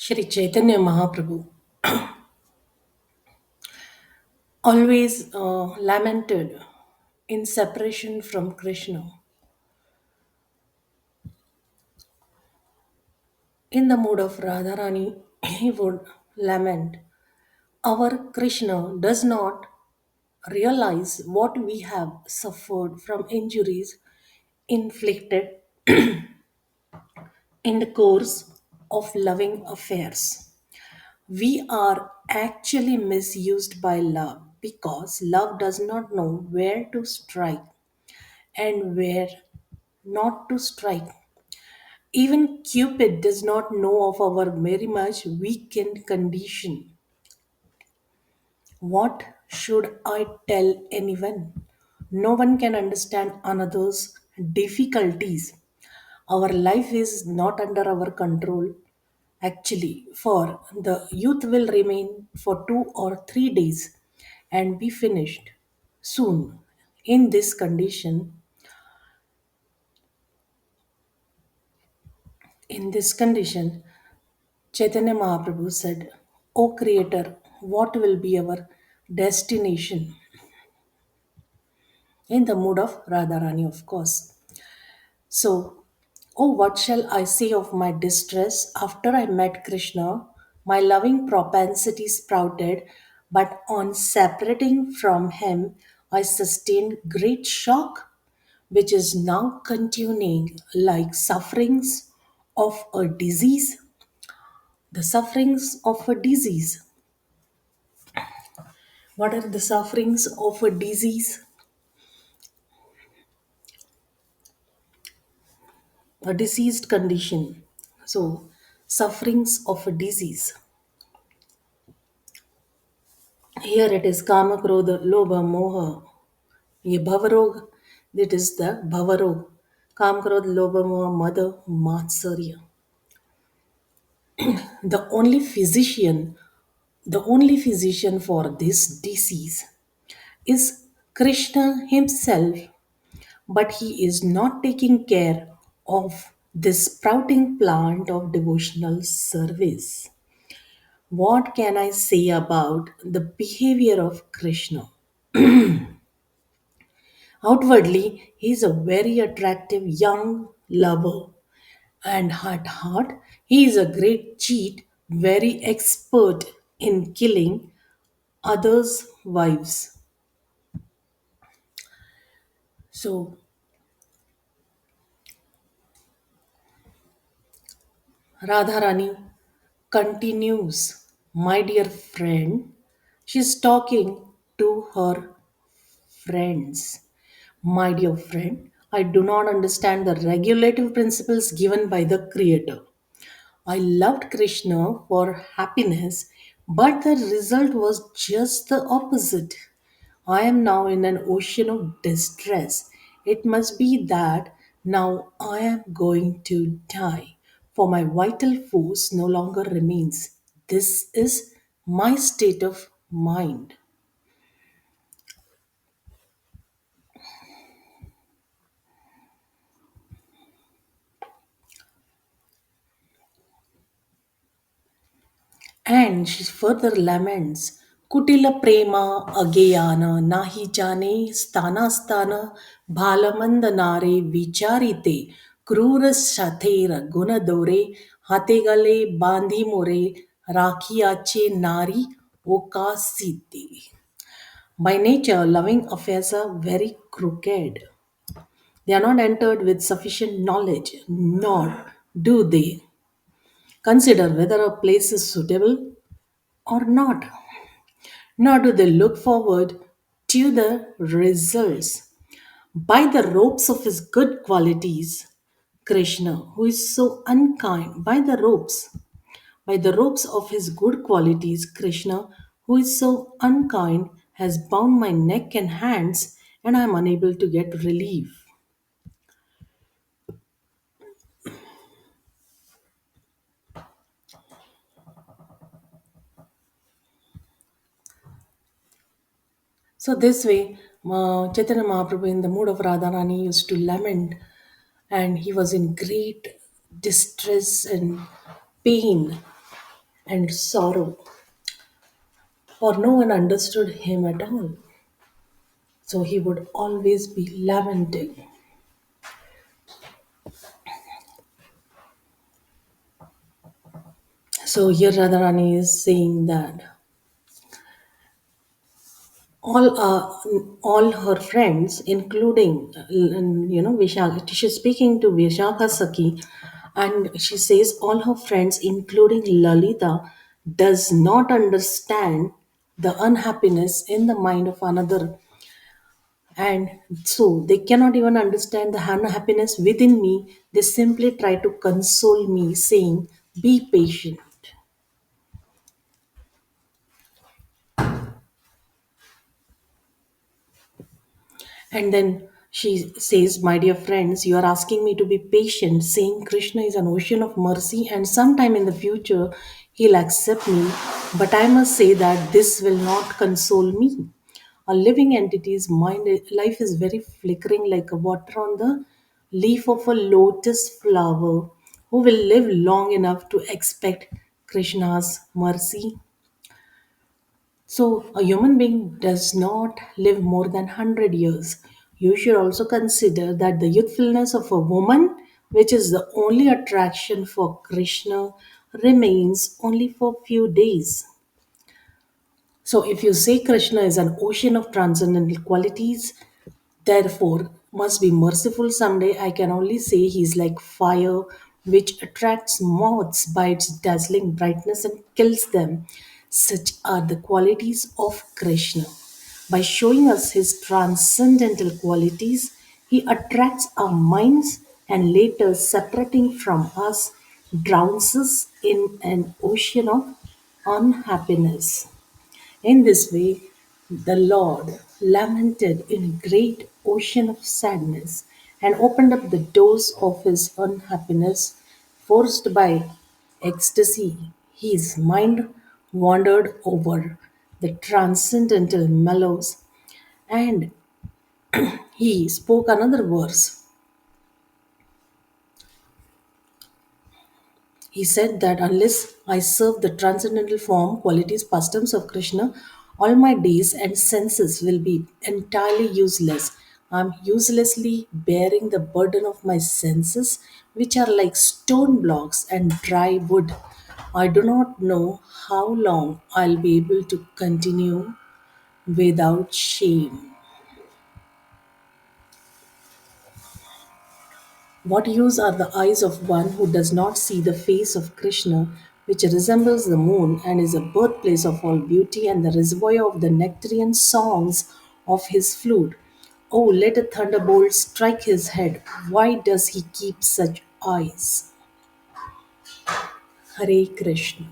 Shri Chaitanya Mahaprabhu always lamented in separation from Krishna. In the mood of Radharani, he would lament, our Krishna does not realize what we have suffered from injuries inflicted in the course of loving affairs. We are actually misused by love because love does not know where to strike and where not to strike. Even Cupid does not know of our very much weakened condition. What should I tell anyone? No one can understand another's difficulties. Our life is not under our control, actually, for the youth will remain for 2 or 3 days and be finished soon. In this condition, in this condition, Chaitanya Mahaprabhu said, O Creator, what will be our destination? In the mood of Radharani, of course. So, oh, what shall I say of my distress after I met Krishna? My loving propensity sprouted, but on separating from him, I sustained great shock, which is now continuing like sufferings of a disease. The sufferings of a disease. What are the sufferings of a disease? A diseased condition. So, sufferings of a disease. Here it is Kama, Krodha, Lobha, Moha. ये भवरोग, that is the भवरोग. काम क्रोध लोभ मोह मद मात्सर्य. The only physician, the only physician for this disease is Krishna himself, but he is not taking care of this sprouting plant of devotional service. What can I say about the behavior of Krishna? Outwardly, he is a very attractive young lover, and at heart, he is a great cheat, very expert in killing others' wives. So, Radharani continues, my dear friend, she's talking to her friends. My dear friend, I do not understand the regulative principles given by the Creator. I loved Krishna for happiness, but the result was just the opposite. I am now in an ocean of distress. It must be that now I am going to die, for my vital force no longer remains. This is my state of mind. And she further laments, Kutila prema ageyana nahi jane stana stana bhalamanda nare vicharite krura shathera gunadore hate gale bandhi more rakhiyache nari okasite. By nature, loving affairs are very crooked. They are not entered with sufficient knowledge, nor do they consider whether a place is suitable or not, nor do they look forward to the results. By the ropes of his good qualities, Krishna, who is so unkind, by the ropes of his good qualities, Krishna, who is so unkind, has bound my neck and hands, and I am unable to get relief. So, this way, Chaitanya Mahaprabhu, in the mood of Radharani, used to lament, and he was in great distress and pain. and sorrow, for no one understood him at all. So he would always be lamenting. So here Radharani is saying that all her friends, including Vishaka, she's speaking to Vishaka Saki, and she says all her friends, including Lalita, does not understand the unhappiness in the mind of another, and so they cannot even understand the unhappiness within me. They simply try to console me, saying, "Be patient." And then she says, "My dear friends, you are asking me to be patient, saying Krishna is an ocean of mercy, and sometime in the future he'll accept me. But I must say that this will not console me. A living entity's mind life is very flickering like a water on the leaf of a lotus flower. Who will live long enough to expect Krishna's mercy? So, a human being does not live more than 100 years. You should also consider that the youthfulness of a woman, which is the only attraction for Krishna, remains only for few days. So, if you say Krishna is an ocean of transcendental qualities, therefore must be merciful someday, I can only say he is like fire which attracts moths by its dazzling brightness and kills them. Such are the qualities of Krishna. By showing us his transcendental qualities, he attracts our minds and later, separating from us, drowns us in an ocean of unhappiness. In this way, the Lord lamented in a great ocean of sadness and opened up the doors of his unhappiness. Forced by ecstasy, his mind wandered over the transcendental mellows, and he spoke another verse. He said that unless I serve the transcendental form, qualities, customs of Krishna, all my days and senses will be entirely useless. I'm uselessly bearing the burden of my senses, which are like stone blocks and dry wood. I do not know how long I'll be able to continue without shame. What use are the eyes of one who does not see the face of Krishna, which resembles the moon and is a birthplace of all beauty and the reservoir of the nectarian songs of his flute? Oh, let a thunderbolt strike his head. Why does he keep such eyes? Hare Krishna.